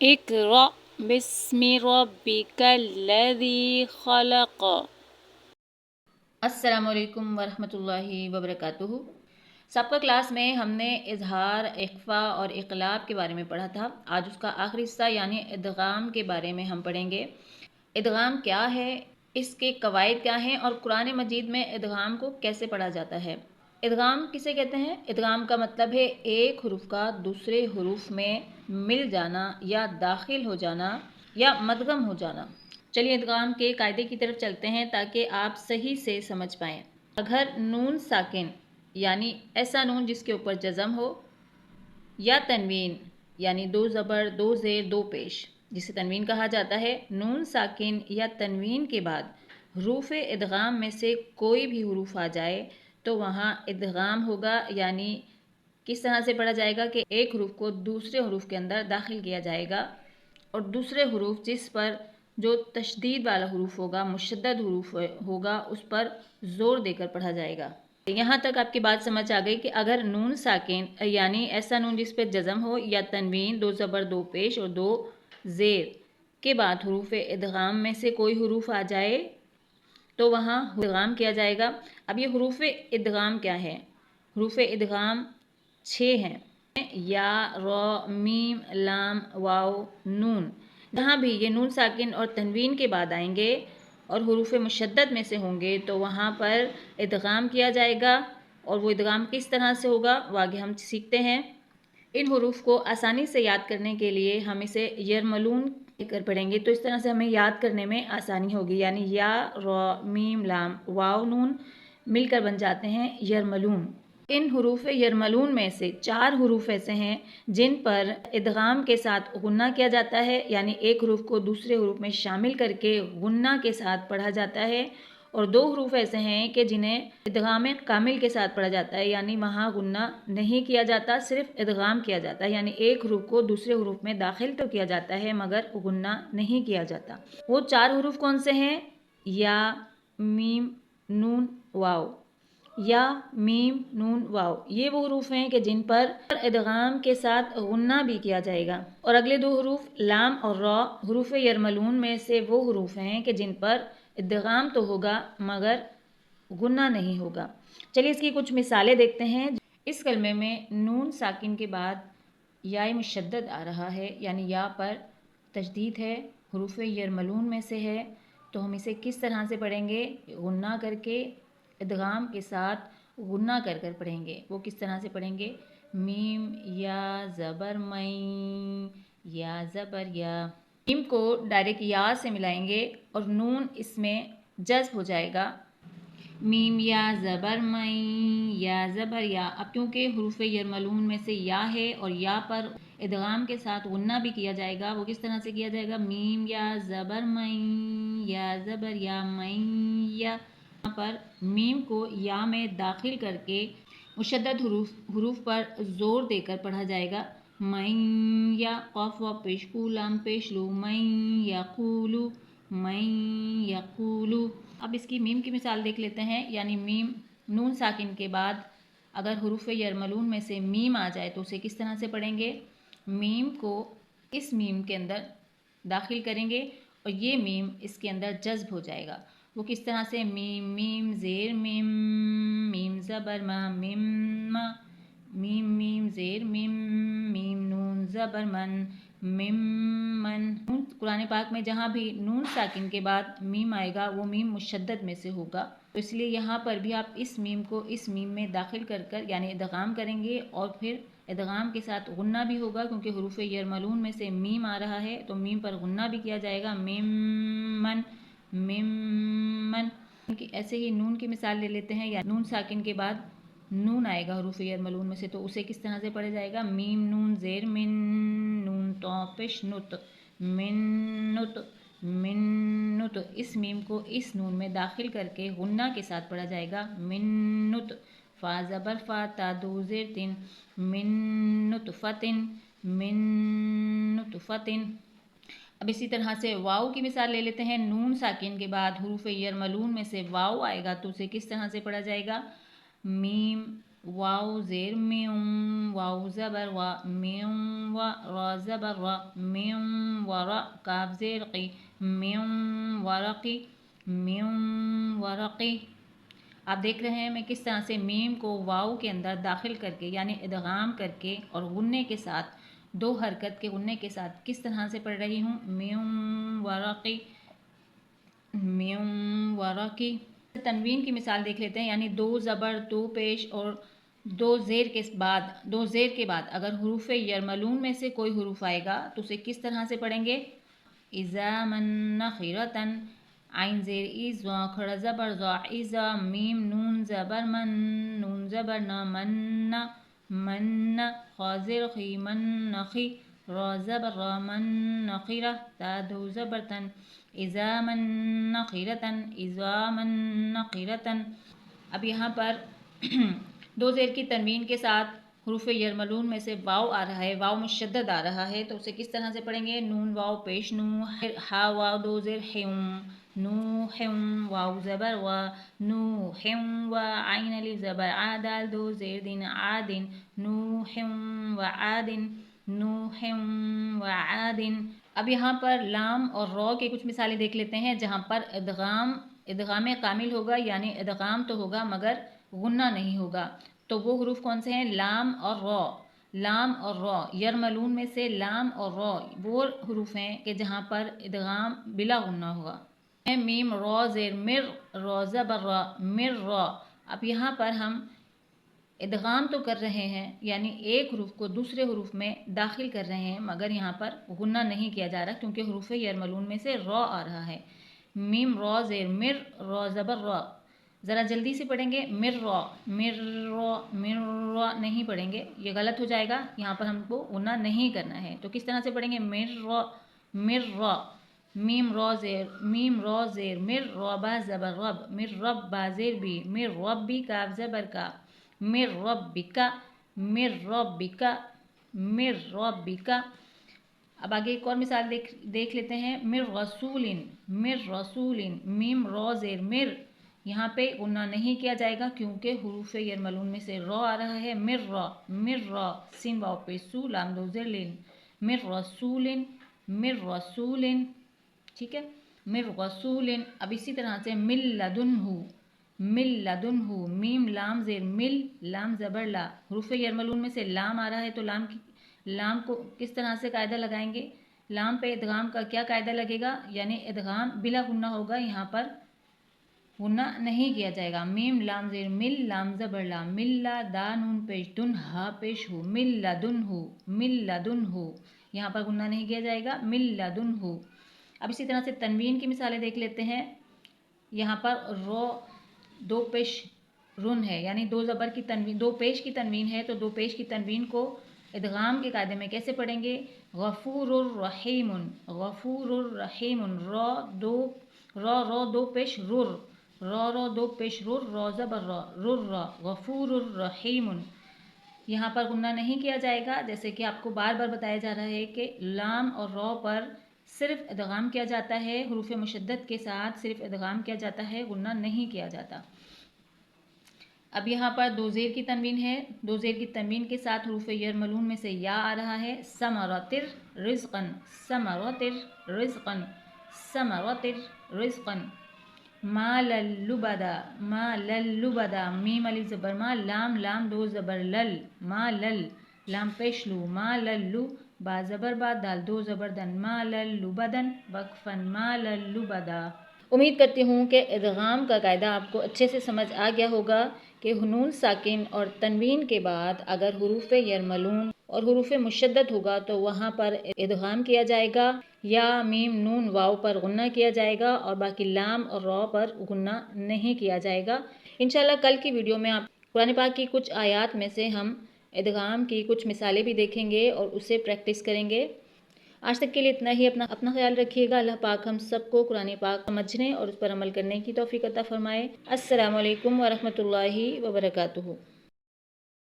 اقرأ بسم ربک الذی خلق۔ السلام علیکم ورحمۃ اللہ وبرکاتہ۔ سابقہ کلاس میں ہم نے اظہار، اخفا اور اقلاب کے بارے میں پڑھا تھا۔ آج اس کا آخری حصہ یعنی ادغام کے بارے میں ہم پڑھیں گے۔ ادغام کیا ہے، اس کے قواعد کیا ہیں اور قرآن مجید میں ادغام کو کیسے پڑھا جاتا ہے۔ ادغام کسے کہتے ہیں؟ ادغام کا مطلب ہے ایک حروف کا دوسرے حروف میں مل جانا یا داخل ہو جانا یا مدغم ہو جانا۔ چلیے ادغام کے قاعدے کی طرف چلتے ہیں تاکہ آپ صحیح سے سمجھ پائیں۔ اگر نون ساکن یعنی ایسا نون جس کے اوپر جزم ہو، یا تنوین یعنی دو زبر دو زیر دو پیش جسے تنوین کہا جاتا ہے، نون ساکن یا تنوین کے بعد حروف ادغام میں سے کوئی بھی حروف آ جائے تو وہاں ادغام ہوگا، یعنی کس طرح سے پڑھا جائے گا کہ ایک حروف کو دوسرے حروف کے اندر داخل کیا جائے گا اور دوسرے حروف جس پر جو تشدید والا حروف ہوگا، مشدد حروف ہوگا، اس پر زور دے کر پڑھا جائے گا۔ یہاں تک آپ کی بات سمجھ آ گئی کہ اگر نون ساکن یعنی ایسا نون جس پہ جزم ہو یا تنوین دو زبر دو پیش اور دو زیر کے بعد حروف ادغام میں سے کوئی حروف آ جائے تو وہاں ادغام کیا جائے گا۔ اب یہ حروف ادغام کیا ہے؟ حروف ادغام 6 ہیں، یا، را، میم، لام، واو، نون۔ جہاں بھی یہ نون ساکن اور تنوین کے بعد آئیں گے اور حروف مشدد میں سے ہوں گے تو وہاں پر ادغام کیا جائے گا، اور وہ ادغام کس طرح سے ہوگا وہ آگے ہم سیکھتے ہیں۔ ان حروف کو آسانی سے یاد کرنے کے لیے ہم اسے یرملون کر پڑھیں گے، تو اس طرح سے ہمیں یاد کرنے میں آسانی ہوگی، یعنی یا، را، میم، لام، واو، نون مل کر بن جاتے ہیں یرملون۔ ان حروف یرملون میں سے 4 حروف ایسے ہیں جن پر ادغام کے ساتھ غنہ کیا جاتا ہے، یعنی ایک حروف کو دوسرے حروف میں شامل کر کے غنہ کے ساتھ پڑھا جاتا ہے، اور 2 حروف ایسے ہیں کہ جنہیں ادغام کامل کے ساتھ پڑھا جاتا ہے، یعنی وہاں غنہ نہیں کیا جاتا، صرف ادغام کیا جاتا ہے، یعنی ایک حروف کو دوسرے حروف میں داخل تو کیا جاتا ہے مگر غنہ نہیں کیا جاتا۔ وہ 4 حروف کون سے ہیں؟ یا، میم، نون، واو۔ یا، میم، نون، واو، یہ وہ حروف ہیں کہ جن پر ادغام کے ساتھ غنہ بھی کیا جائے گا، اور اگلے 2 حروف لام اور را حروف یرملون میں سے وہ حروف ہیں کہ جن پر ادغام تو ہوگا مگر غنہ نہیں ہوگا۔ چلیے اس کی کچھ مثالیں دیکھتے ہیں۔ اس کلمے میں نون ساکن کے بعد یا مشدد آ رہا ہے، یعنی یا پر تشدید ہے، حروف یرملون میں سے ہے، تو ہم اسے کس طرح سے پڑھیں گے؟ غنہ کر کے، ادغام کے ساتھ غنہ کر کر پڑھیں گے۔ وہ کس طرح سے پڑھیں گے؟ میم یا زبر مین، یا زبر یا۔ میم کو ڈائریکٹ یا سے ملائیں گے اور نون اس میں جذب ہو جائے گا، میم یا زبر مین، یا زبر یا۔ اب کیونکہ حروف یرملون میں سے یا ہے اور یا پر ادغام کے ساتھ غنہ بھی کیا جائے گا، وہ کس طرح سے کیا جائے گا؟ میم یا زبر مین، یا زبر یا، مین یا۔ یہاں پر میم کو یا میں داخل کر کے مشدد حروف پر زور دے کر پڑھا جائے گا، مین یا، قاف و پیش کو، لام پیش لو، مین یا قولو، مین یا قولو۔ اب اس کی میم کی مثال دیکھ لیتے ہیں، یعنی میم نون ساکن کے بعد اگر حروف یرملون میں سے میم آ جائے تو اسے کس طرح سے پڑھیں گے؟ میم کو اس میم کے اندر داخل کریں گے اور یہ میم اس کے اندر جذب ہو جائے گا۔ وہ کس طرح سے؟ میم، میم زیر میم، میم زبر ما، میم ما، میم، میم زیر میم، میم نون زبر من، میم من۔ قرآن پاک میں جہاں بھی نون ساکن کے بعد میم آئے گا وہ میم مشدد میں سے ہوگا، تو اس لیے یہاں پر بھی آپ اس میم کو اس میم میں داخل کر کر یعنی ادغام کریں گے، اور پھر ادغام کے ساتھ غنہ بھی ہوگا کیونکہ حروف یرملون میں سے میم آ رہا ہے تو میم پر غنہ بھی کیا جائے گا، میم من، میم من۔ ایسے ہی نون کی مثال لے لیتے ہیں، یا نون ساکن کے بعد نون آئے گا حروف یرملون میں سے تو اسے کس طرح سے پڑھا جائے گا؟ میم نون زیر من، نون تو پیش نت، من نت، من نت۔ اس میم کو اس نون میں داخل کر کے غنہ کے ساتھ پڑھا جائے گا، من نت، فا زبر فا، تا دو زیر تن، من نطفتن، من نطفتن۔ اب اسی طرح سے واو کی مثال لے لیتے ہیں۔ نون ساکن کے بعد حروف یرملون میں سے واو آئے گا تو اسے کس طرح سے پڑھا جائے گا؟ میم واو زیر میوم، واو زبر وا، میوم وا، را زبر را، میوم ورا، کاف زیر قی، میوم ورقی، میوم ورقی۔ آپ دیکھ رہے ہیں میں کس طرح سے میم کو واو کے اندر داخل کر کے یعنی ادغام کر کے اور غنّے کے ساتھ دو حرکت کے غنّے کے ساتھ کس طرح سے پڑھ رہی ہوں، میوم ورقی، میوم ورقی۔ تنوین کی مثال دیکھ لیتے ہیں، یعنی دو زبر، دو پیش اور دو زیر کے بعد اگر حروف یرملون میں سے کوئی حروف آئے گا تو اسے کس طرح سے پڑھیں گے، اذا من خیرتن، عین زیر ایزا، کھڑا زبر زا، ایزا، میم نون زبر من، نون زبر نا، من، من، خا زیر خی، من نخی، را زبر را، من نخیرہ، تا دو زبر تن، اذا من خیرتن، اذا من خیرتن۔ اب یہاں پر دو زیر کی تنوین کے ساتھ حروف یرملون میں سے واو آ رہا ہے، واو مشدد آ رہا ہے، تو اسے کس طرح سے پڑھیں گے، نون واو پیش نو، ہا واو دو زیر حیوم، نو حیوم، واو زبر وا، نو حیوم وا، عین الف زبر آ، دال دو زیر دین، عادن، نو حیوم و عادن، نو حیوم و عادن۔ اب یہاں پر لام اور را کے کچھ مثالیں دیکھ لیتے ہیں جہاں پر ادغام کامل ہوگا، یعنی ادغام تو ہوگا مگر غنہ نہیں ہوگا، تو وہ حروف کون سے ہیں، لام اور را۔ لام اور را، یرملون میں سے لام اور را وہ حروف ہیں کہ جہاں پر ادغام بلا غنہ ہوگا۔ میم را زیر مر، را زبر را، مر را۔ اب یہاں پر ہم ادغام تو کر رہے ہیں، یعنی ایک حروف کو دوسرے حروف میں داخل کر رہے ہیں، مگر یہاں پر غنہ نہیں کیا جا رہا کیونکہ حروف یرملون میں سے را آ رہا ہے۔ میم را زیر مر، را زبر را، ذرا جلدی سے پڑھیں گے، مر را، مر را، مر را نہیں پڑھیں گے، یہ غلط ہو جائے گا، یہاں پر ہم کو غنہ نہیں کرنا ہے، تو کس طرح سے پڑھیں گے، مر را، مر را، میم را زیر مر، را با زبر رب، مر رب با زیر بی، مر ربی، کاف زبر کا، مر ربکا، مر ربکا، مر ربکا۔ اب آگے ایک اور مثال دیکھ لیتے ہیں، مر رسول، مر رسول، میم را زیر مر، یہاں پہ غنہ نہیں کیا جائے گا کیونکہ حروف یرملون میں سے را آ رہا ہے، مر را، مر را، سین واو پہ سو، لام دو زیر لین، مر رسول، مر رسول، ٹھیک ہے، مر رسول۔ اب اسی طرح سے مل لدنہ، مل لدنہ، میم لام زیر مل، لام زبر لا، حروف یرملون میں سے لام آ رہا ہے تو لام کو کس طرح سے قاعدہ لگائیں گے، لام پہ ادغام کا کیا قاعدہ لگے گا، یعنی ادغام بلا غنہ ہوگا، یہاں پر غنہ نہیں کیا جائے گا، میم لام زیر مل، لام زبر لا، ملا، دا نون پیش دن، ہا پیش ہو، مل لدنہ، مل لدنہ، یہاں پر غنہ نہیں کیا جائے گا، مل لدنہ۔ اب اسی طرح سے تنوین کی مثالیں دیکھ لیتے ہیں، یہاں پر رو دو پیش رن ہے، یعنی دو زبر کی تنوین، دو پیش کی تنوین ہے، تو دو پیش کی تنوین کو ادغام کے قاعدے میں کیسے پڑھیں گے، غفور الرحیم، غفور الرحیم، را دو پیش رر، را دو پیش رر، را زبر را، رر را، غفور الرحیم۔ یہاں پر غنہ نہیں کیا جائے گا، جیسے کہ آپ کو بار بار بتایا جا رہا ہے کہ لام اور را پر صرف ادغام کیا جاتا ہے، حروف مشدد کے ساتھ صرف ادغام کیا جاتا ہے، غنہ نہیں کیا جاتا۔ اب یہاں پر دو زیر کی تنوین ہے، دو زیر کی تنوین کے ساتھ حروف یرملون میں سے یا آ رہا ہے، ثمرۃ رزقا، ثمرۃ رزقا، ثمرۃ رزقا، ما للبدا، ما للبدا، میم الف زبر ما، لام دو زبر لل، ما لل، لام پیش لو، ما للو، با زبر با، دال دو زبر دن، ما للبدن، وقفا ما للبدا۔ امید کرتی ہوں کہ ادغام کا قاعدہ آپ کو اچھے سے سمجھ آ گیا ہوگا کہ نون ساکن اور تنوین کے بعد اگر حروف یرملون اور حروف مشدد ہوگا تو وہاں پر ادغام کیا جائے گا، یا میم نون واو پر غنہ کیا جائے گا، اور باقی لام اور را پر غنہ نہیں کیا جائے گا۔ انشاءاللہ کل کی ویڈیو میں آپ قرآن پاک کی کچھ آیات میں سے ہم ادغام کی کچھ مثالیں بھی دیکھیں گے اور اسے پریکٹس کریں گے۔ آج تک کے لیے اتنا ہی، اپنا خیال رکھیے گا، اللہ پاک ہم سب کو قرآن پاک سمجھنے اور اس پر عمل کرنے کی توفیق عطا فرمائے۔ السلام علیکم ورحمۃ اللہ وبرکاتہ۔